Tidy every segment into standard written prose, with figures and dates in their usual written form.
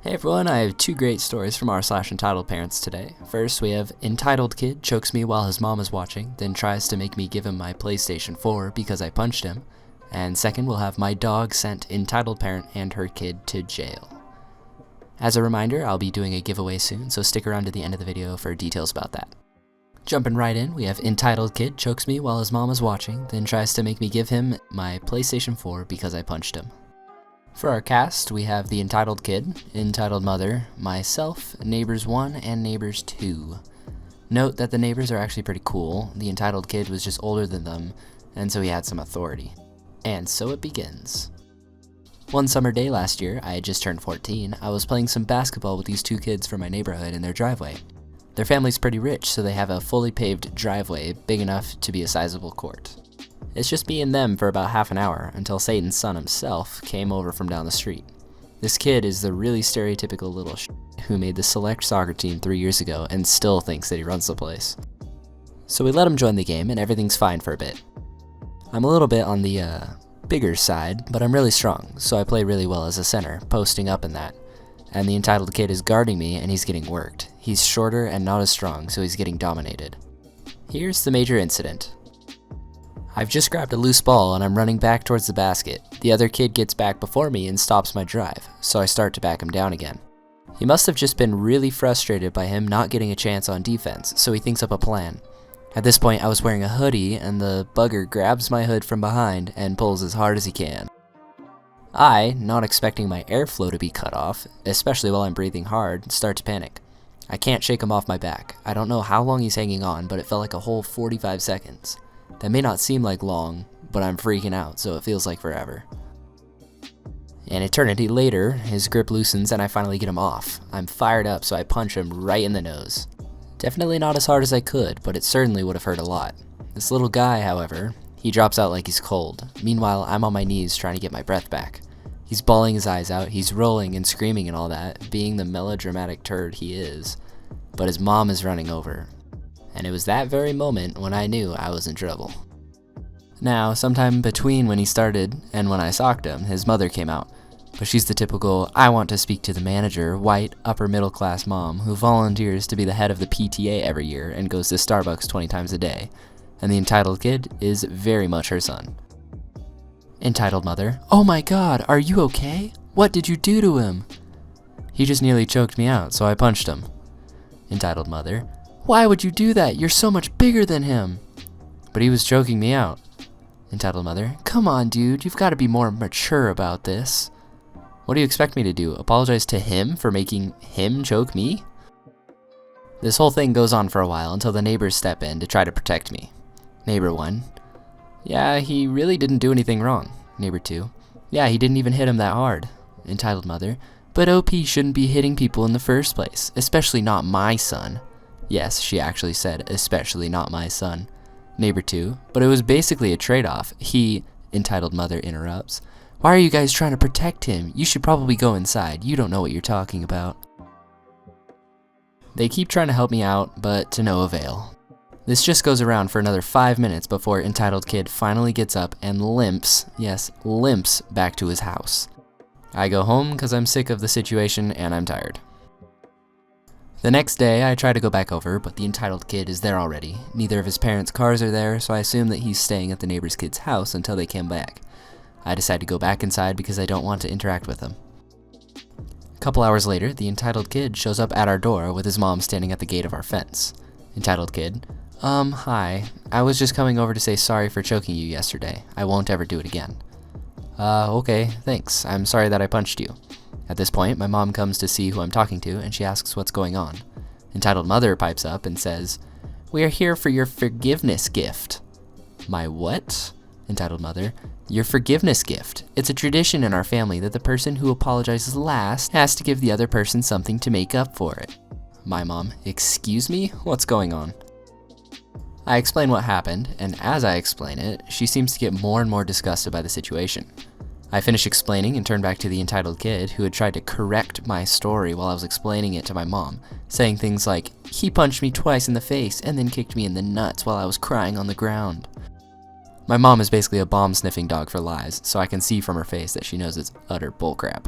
Hey everyone, I have two great stories from r/entitled parents today. First, we have entitled kid chokes me while his mom is watching, then tries to make me give him my PlayStation 4 because I punched him. And second, we'll have my dog sent entitled parent and her kid to jail. As a reminder, I'll be doing a giveaway soon, so stick around to the end of the video for details about that. Jumping right in, we have entitled kid chokes me while his mom is watching, then tries to make me give him my PlayStation 4 because I punched him. For our cast, we have the entitled kid, entitled mother, myself, neighbors 1, and neighbors 2. Note that the neighbors are actually pretty cool. The entitled kid was just older than them, and so he had some authority. And so it begins. One summer day last year, I had just turned 14, I was playing some basketball with these two kids from my neighborhood in their driveway. Their family's pretty rich, so they have a fully paved driveway big enough to be a sizable court. It's just me and them for about half an hour until Satan's son himself came over from down the street. This kid is the really stereotypical little who made the select soccer team 3 years ago and still thinks that he runs the place. So we let him join the game and everything's fine for a bit. I'm a little bit on the bigger side, but I'm really strong, so I play really well as a center, posting up in that. And the entitled kid is guarding me and he's getting worked. He's shorter and not as strong, so he's getting dominated. Here's the major incident. I've just grabbed a loose ball and I'm running back towards the basket. The other kid gets back before me and stops my drive, so I start to back him down again. He must have just been really frustrated by him not getting a chance on defense, so he thinks up a plan. At this point, I was wearing a hoodie and the bugger grabs my hood from behind and pulls as hard as he can. I, not expecting my airflow to be cut off, especially while I'm breathing hard, start to panic. I can't shake him off my back. I don't know how long he's hanging on, but it felt like a whole 45 seconds. That may not seem like long, but I'm freaking out, so it feels like forever. An eternity later, his grip loosens and I finally get him off. I'm fired up, so I punch him right in the nose. Definitely not as hard as I could, but it certainly would have hurt a lot. This little guy, however, he drops out like he's cold. Meanwhile, I'm on my knees trying to get my breath back. He's bawling his eyes out, he's rolling and screaming and all that, being the melodramatic turd he is. But his mom is running over. And it was that very moment when I knew I was in trouble. Now, sometime between when he started and when I socked him, his mother came out. But she's the typical, I want to speak to the manager, white, upper middle class mom who volunteers to be the head of the PTA every year and goes to Starbucks 20 times a day. And the entitled kid is very much her son. Entitled mother, oh my god, are you okay? What did you do to him? He just nearly choked me out, so I punched him. Entitled mother, why would you do that? You're so much bigger than him. But he was choking me out. Entitled mother, come on dude, you've got to be more mature about this. What do you expect me to do? Apologize to him for making him choke me? This whole thing goes on for a while until the neighbors step in to try to protect me. Neighbor 1, yeah, he really didn't do anything wrong. Neighbor 2, yeah, he didn't even hit him that hard. Entitled mother, but OP shouldn't be hitting people in the first place, especially not my son. Yes, she actually said, especially not my son. Neighbor 2, but it was basically a trade-off. He, entitled mother, interrupts. Why are you guys trying to protect him? You should probably go inside. You don't know what you're talking about. They keep trying to help me out, but to no avail. This just goes around for another 5 minutes before entitled kid finally gets up and limps, yes, limps back to his house. I go home because I'm sick of the situation and I'm tired. The next day, I try to go back over, but the entitled kid is there already. Neither of his parents' cars are there, so I assume that he's staying at the neighbor's kid's house until they come back. I decide to go back inside because I don't want to interact with him. A couple hours later, the entitled kid shows up at our door with his mom standing at the gate of our fence. Entitled kid, hi. I was just coming over to say sorry for choking you yesterday. I won't ever do it again. Okay, thanks. I'm sorry that I punched you. At this point, my mom comes to see who I'm talking to, and she asks what's going on. Entitled mother pipes up and says, we are here for your forgiveness gift. My what? Entitled mother, your forgiveness gift. It's a tradition in our family that the person who apologizes last has to give the other person something to make up for it. My mom, excuse me? What's going on? I explain what happened, and as I explain it, she seems to get more and more disgusted by the situation. I finish explaining and turn back to the entitled kid who had tried to correct my story while I was explaining it to my mom, saying things like, he punched me twice in the face and then kicked me in the nuts while I was crying on the ground. My mom is basically a bomb-sniffing dog for lies, so I can see from her face that she knows it's utter bullcrap.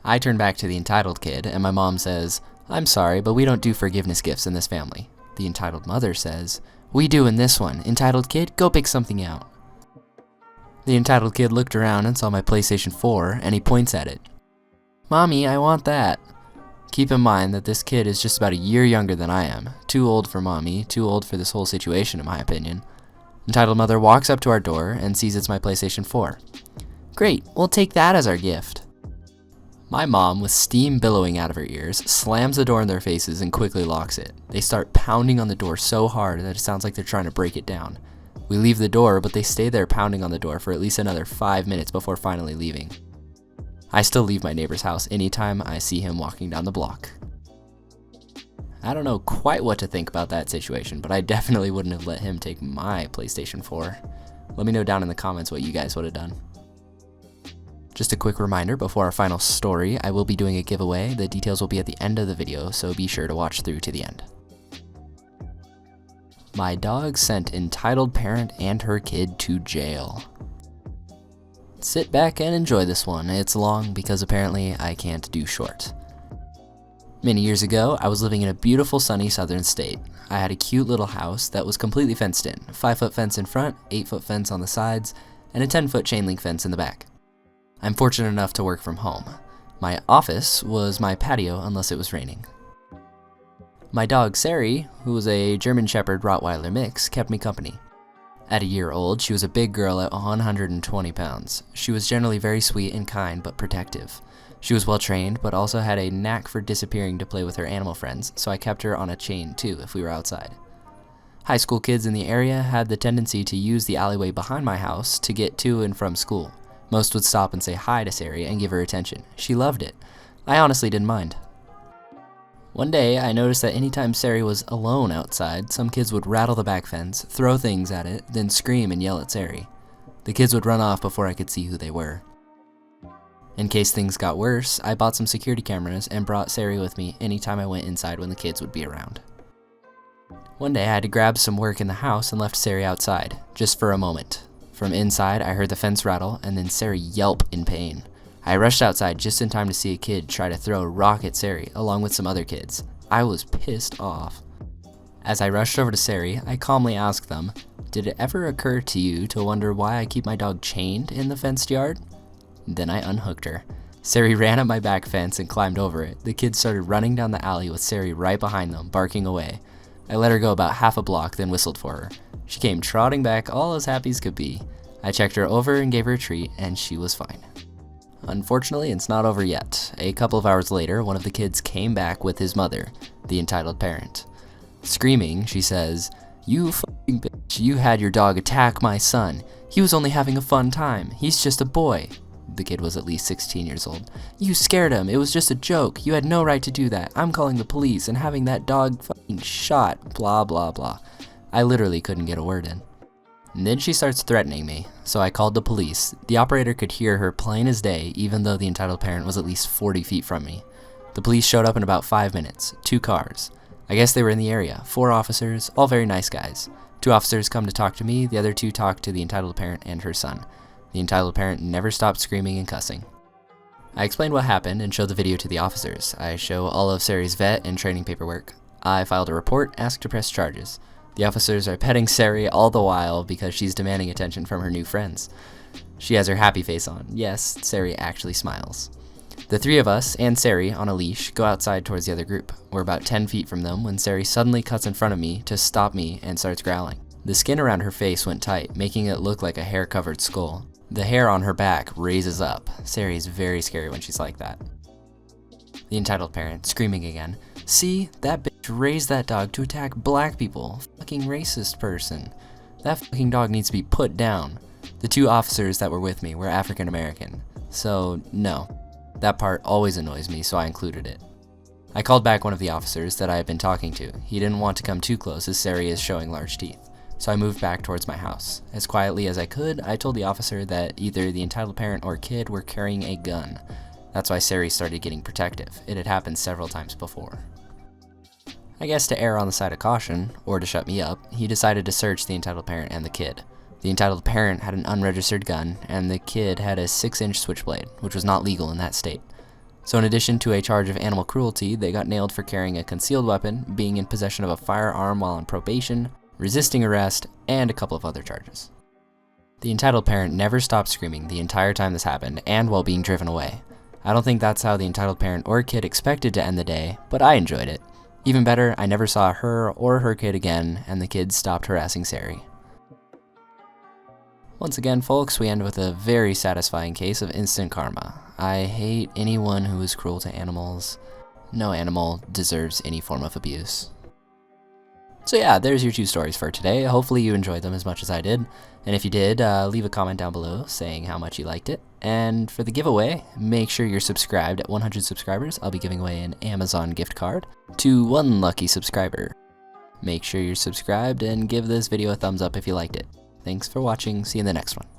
I turn back to the entitled kid, and my mom says, "I'm sorry, but we don't do forgiveness gifts in this family." The entitled mother says, "We do in this one. Entitled kid, go pick something out." The entitled kid looked around and saw my PlayStation 4, and he points at it. "Mommy, I want that." Keep in mind that this kid is just about a year younger than I am. Too old for mommy, too old for this whole situation in my opinion. Entitled mother walks up to our door and sees it's my PlayStation 4. "Great, we'll take that as our gift." My mom, with steam billowing out of her ears, slams the door in their faces and quickly locks it. They start pounding on the door so hard that it sounds like they're trying to break it down. We leave the door, but they stay there pounding on the door for at least another 5 minutes before finally leaving. I still leave my neighbor's house anytime I see him walking down the block. I don't know quite what to think about that situation, but I definitely wouldn't have let him take my PlayStation 4. Let me know down in the comments what you guys would have done. Just a quick reminder before our final story, I will be doing a giveaway. The details will be at the end of the video, so be sure to watch through to the end. My dog sent entitled parent and her kid to jail. Sit back and enjoy this one. It's long because apparently I can't do short. Many years ago, I was living in a beautiful sunny southern state. I had a cute little house that was completely fenced in. 5-foot fence in front, 8-foot fence on the sides, and a 10-foot chain link fence in the back. I'm fortunate enough to work from home. My office was my patio unless it was raining. My dog Sari, who was a German Shepherd Rottweiler mix, kept me company. At a year old, she was a big girl at 120 pounds. She was generally very sweet and kind, but protective. She was well trained, but also had a knack for disappearing to play with her animal friends, so I kept her on a chain too if we were outside. High school kids in the area had the tendency to use the alleyway behind my house to get to and from school. Most would stop and say hi to Sari and give her attention. She loved it. I honestly didn't mind. One day, I noticed that anytime Sari was alone outside, some kids would rattle the back fence, throw things at it, then scream and yell at Sari. The kids would run off before I could see who they were. In case things got worse, I bought some security cameras and brought Sari with me anytime I went inside when the kids would be around. One day, I had to grab some work in the house and left Sari outside, just for a moment. From inside, I heard the fence rattle and then Sari yelp in pain. I rushed outside just in time to see a kid try to throw a rock at Sari, along with some other kids. I was pissed off. As I rushed over to Sari, I calmly asked them, "Did it ever occur to you to wonder why I keep my dog chained in the fenced yard?" Then I unhooked her. Sari ran up my back fence and climbed over it. The kids started running down the alley with Sari right behind them, barking away. I let her go about half a block, then whistled for her. She came trotting back, all as happy as could be. I checked her over and gave her a treat, and she was fine. Unfortunately, it's not over yet. A couple of hours later, one of the kids came back with his mother, the entitled parent. Screaming, she says, "You fucking bitch, you had your dog attack my son. He was only having a fun time. He's just a boy." The kid was at least 16 years old. "You scared him. It was just a joke. You had no right to do that. I'm calling the police and having that dog fucking shot. Blah, blah, blah." I literally couldn't get a word in. And then she starts threatening me, so I called the police. The operator could hear her plain as day, even though the entitled parent was at least 40 feet from me. The police showed up in about 5 minutes, 2 cars. I guess they were in the area, 4 officers, all very nice guys. 2 officers come to talk to me, the other 2 talk to the entitled parent and her son. The entitled parent never stopped screaming and cussing. I explained what happened and showed the video to the officers. I show all of Sari's vet and training paperwork. I filed a report, asked to press charges. The officers are petting Sari all the while because she's demanding attention from her new friends. She has her happy face on. Yes, Sari actually smiles. The 3 of us and Sari on a leash go outside towards the other group. We're about 10 feet from them when Sari suddenly cuts in front of me to stop me and starts growling. The skin around her face went tight, making it look like a hair-covered skull. The hair on her back raises up. Sari is very scary when she's like that. The entitled parent, screaming again, "See, that bitch raised that dog to attack black people. Fucking racist person. That fucking dog needs to be put down." The 2 officers that were with me were African American. So, no. That part always annoys me, so I included it. I called back one of the officers that I had been talking to. He didn't want to come too close as Sari is showing large teeth. So I moved back towards my house. As quietly as I could, I told the officer that either the entitled parent or kid were carrying a gun. That's why Sari started getting protective. It had happened several times before. I guess to err on the side of caution, or to shut me up, he decided to search the entitled parent and the kid. The entitled parent had an unregistered gun, and the kid had a 6-inch switchblade, which was not legal in that state. So in addition to a charge of animal cruelty, they got nailed for carrying a concealed weapon, being in possession of a firearm while on probation, resisting arrest, and a couple of other charges. The entitled parent never stopped screaming the entire time this happened, and while being driven away. I don't think that's how the entitled parent or kid expected to end the day, but I enjoyed it. Even better, I never saw her or her kid again, and the kids stopped harassing Sari. Once again, folks, we end with a very satisfying case of instant karma. I hate anyone who is cruel to animals. No animal deserves any form of abuse. So yeah, there's your 2 stories for today. Hopefully you enjoyed them as much as I did. And if you did, leave a comment down below saying how much you liked it. And for the giveaway, make sure you're subscribed. At 100 subscribers, I'll be giving away an Amazon gift card to 1 lucky subscriber. Make sure you're subscribed and give this video a thumbs up if you liked it. Thanks for watching. See you in the next one.